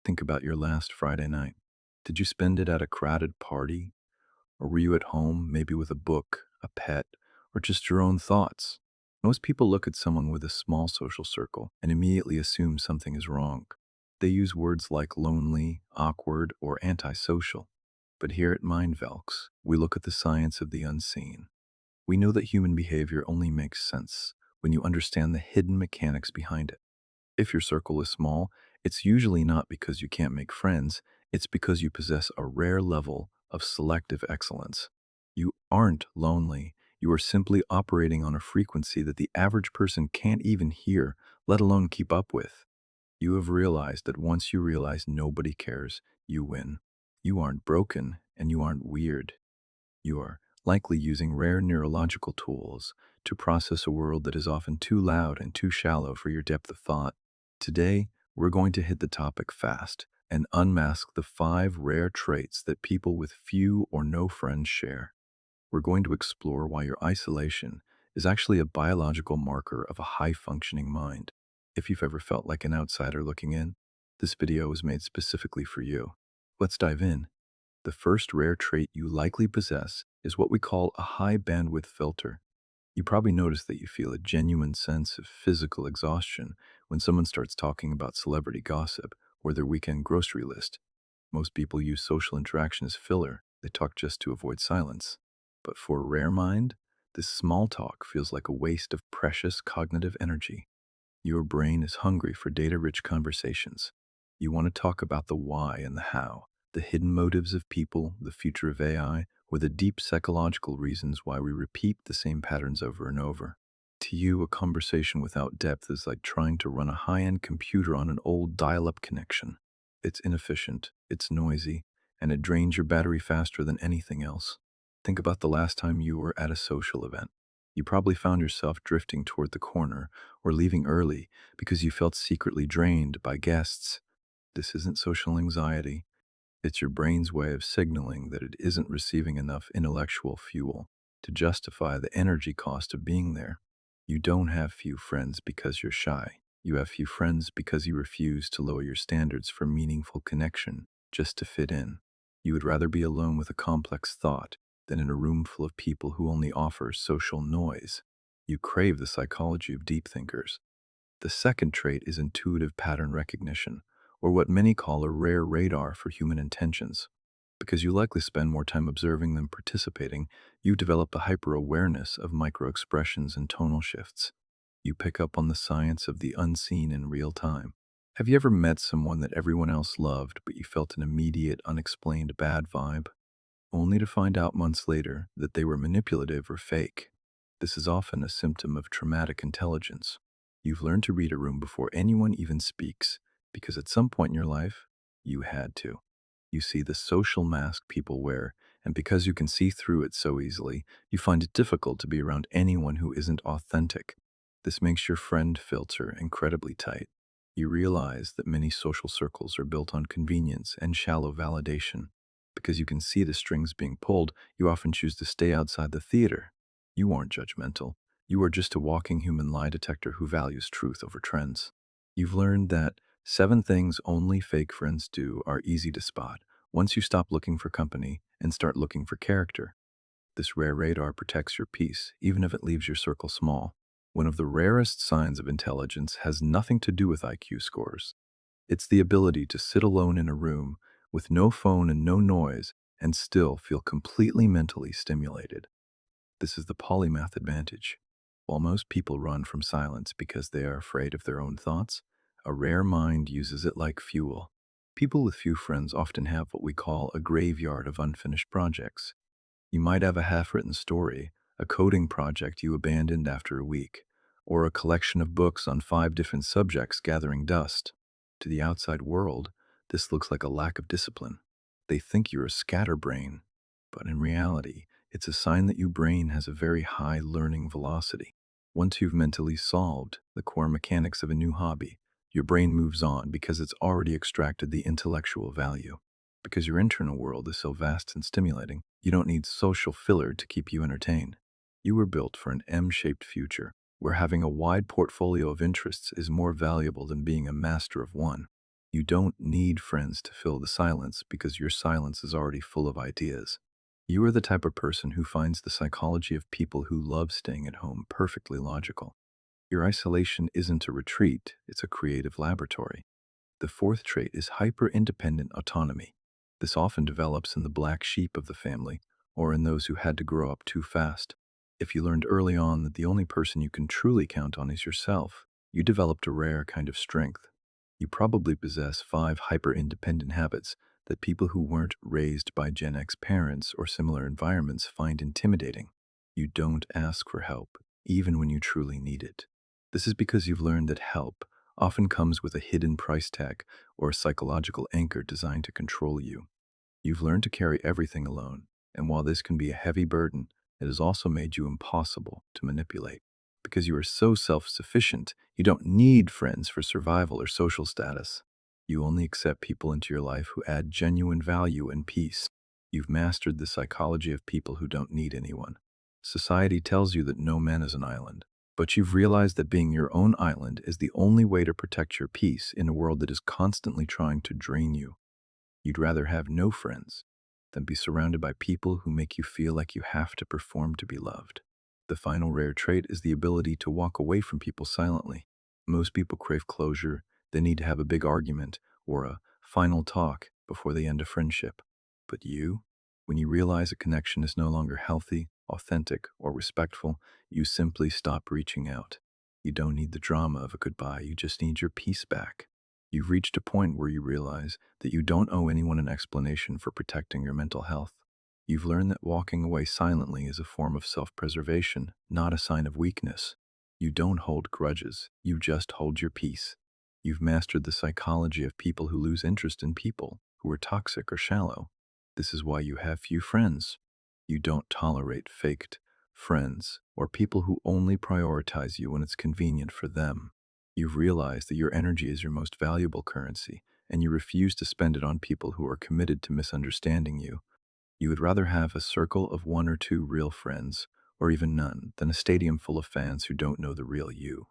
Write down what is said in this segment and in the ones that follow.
Think about your last Friday night. Did you spend it at a crowded party? Or were you at home, maybe with a book, a pet, or just your own thoughts? Most people look at someone with a small social circle and immediately assume something is wrong. They use words like lonely, awkward, or antisocial. But here at MindVeilx, we look at the science of the unseen. We know that human behavior only makes sense when you understand the hidden mechanics behind it. If your circle is small, it's usually not because you can't make friends, it's because you possess a rare level of selective excellence. You aren't lonely, you are simply operating on a frequency that the average person can't even hear, let alone keep up with. You have realized that once you realize nobody cares, you win. You aren't broken and you aren't weird. You are likely using rare neurological tools to process a world that is often too loud and too shallow for your depth of thought. Today, we're going to hit the topic fast and unmask the 5 rare traits that people with few or no friends share. We're going to explore why your isolation is actually a biological marker of a high functioning mind. If you've ever felt like an outsider looking in, this video was made specifically for you. Let's dive in. The first rare trait you likely possess is what we call a high bandwidth filter. You probably notice that you feel a genuine sense of physical exhaustion when someone starts talking about celebrity gossip or their weekend grocery list. Most people use social interaction as filler, they talk just to avoid silence. But for a rare mind, this small talk feels like a waste of precious cognitive energy. Your brain is hungry for data rich conversations. You want to talk about the why and the how, the hidden motives of people, the future of AI, or the deep psychological reasons why we repeat the same patterns over and over. To you, a conversation without depth is like trying to run a high end computer on an old dial up connection. It's inefficient, it's noisy, and it drains your battery faster than anything else. Think about the last time you were at a social event. You probably found yourself drifting toward the corner or leaving early because you felt secretly drained by guests. This isn't social anxiety, it's your brain's way of signaling that it isn't receiving enough intellectual fuel to justify the energy cost of being there. You don't have few friends because you're shy. You have few friends because you refuse to lower your standards for meaningful connection just to fit in. You would rather be alone with a complex thought than in a room full of people who only offer social noise. You crave the psychology of deep thinkers. The second trait is intuitive pattern recognition, or what many call a rare radar for human intentions. Because you likely spend more time observing than participating, you develop a hyper-awareness of micro-expressions and tonal shifts. You pick up on the science of the unseen in real time. Have you ever met someone that everyone else loved, but you felt an immediate, unexplained bad vibe, only to find out months later that they were manipulative or fake? This is often a symptom of traumatic intelligence. You've learned to read a room before anyone even speaks, because at some point in your life, you had to. You see the social mask people wear, and because you can see through it so easily, you find it difficult to be around anyone who isn't authentic. This makes your friend filter incredibly tight. You realize that many social circles are built on convenience and shallow validation. Because you can see the strings being pulled, you often choose to stay outside the theater. You aren't judgmental. You are just a walking human lie detector who values truth over trends. You've learned that 7 things only fake friends do are easy to spot once you stop looking for company and start looking for character. This rare radar protects your peace, even if it leaves your circle small. One of the rarest signs of intelligence has nothing to do with IQ scores. It's the ability to sit alone in a room with no phone and no noise and still feel completely mentally stimulated. This is the polymath advantage. While most people run from silence because they are afraid of their own thoughts, a rare mind uses it like fuel. People with few friends often have what we call a graveyard of unfinished projects. You might have a half written story, a coding project you abandoned after a week, or a collection of books on 5 different subjects gathering dust. To the outside world, this looks like a lack of discipline. They think you're a scatterbrain, but in reality, it's a sign that your brain has a very high learning velocity. Once you've mentally solved the core mechanics of a new hobby, your brain moves on because it's already extracted the intellectual value. Because your internal world is so vast and stimulating, you don't need social filler to keep you entertained. You were built for an M-shaped future, where having a wide portfolio of interests is more valuable than being a master of one. You don't need friends to fill the silence because your silence is already full of ideas. You are the type of person who finds the psychology of people who love staying at home perfectly logical. Your isolation isn't a retreat, it's a creative laboratory. The fourth trait is hyper-independent autonomy. This often develops in the black sheep of the family or in those who had to grow up too fast. If you learned early on that the only person you can truly count on is yourself, you developed a rare kind of strength. You probably possess five hyper-independent habits that people who weren't raised by Gen X parents or similar environments find intimidating. You don't ask for help, even when you truly need it. This is because you've learned that help often comes with a hidden price tag or a psychological anchor designed to control you. You've learned to carry everything alone, and while this can be a heavy burden, it has also made you impossible to manipulate. Because you are so self sufficient, you don't need friends for survival or social status. You only accept people into your life who add genuine value and peace. You've mastered the psychology of people who don't need anyone. Society tells you that no man is an island, but you've realized that being your own island is the only way to protect your peace in a world that is constantly trying to drain you. You'd rather have no friends than be surrounded by people who make you feel like you have to perform to be loved. The final rare trait is the ability to walk away from people silently. Most people crave closure, they need to have a big argument or a final talk before they end a friendship. But you, when you realize a connection is no longer healthy, authentic, or respectful, you simply stop reaching out. You don't need the drama of a goodbye, you just need your peace back. You've reached a point where you realize that you don't owe anyone an explanation for protecting your mental health. You've learned that walking away silently is a form of self preservation, not a sign of weakness. You don't hold grudges, you just hold your peace. You've mastered the psychology of people who lose interest in people who are toxic or shallow. This is why you have few friends. You don't tolerate faked friends or people who only prioritize you when it's convenient for them. You've realized that your energy is your most valuable currency, and you refuse to spend it on people who are committed to misunderstanding you. You would rather have a circle of one or two real friends, or even none, than a stadium full of fans who don't know the real you.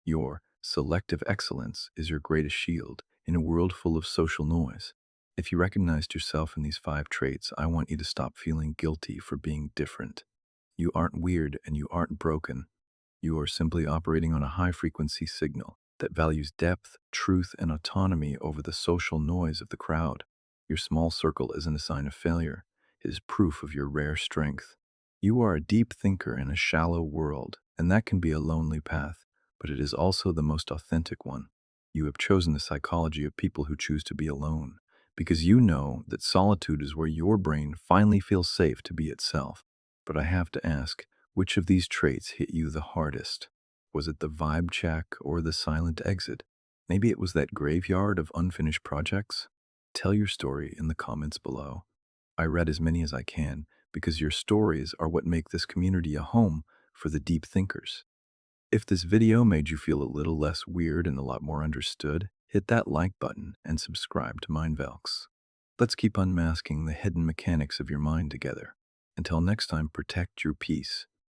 Your selective excellence is your greatest shield in a world full of social noise. If you recognized yourself in these five traits, I want you to stop feeling guilty for being different. You aren't weird and you aren't broken. You are simply operating on a high frequency signal that values depth, truth, and autonomy over the social noise of the crowd. Your small circle isn't a sign of failure, it is proof of your rare strength. You are a deep thinker in a shallow world, and that can be a lonely path, but it is also the most authentic one. You have chosen the psychology of people who choose to be alone, because you know that solitude is where your brain finally feels safe to be itself. But I have to ask, which of these traits hit you the hardest? Was it the vibe check or the silent exit? Maybe it was that graveyard of unfinished projects? Tell your story in the comments below. I read as many as I can because your stories are what make this community a home for the deep thinkers. If this video made you feel a little less weird and a lot more understood, hit that like button and subscribe to MindVeilx. Let's keep unmasking the hidden mechanics of your mind together. Until next time, protect your peace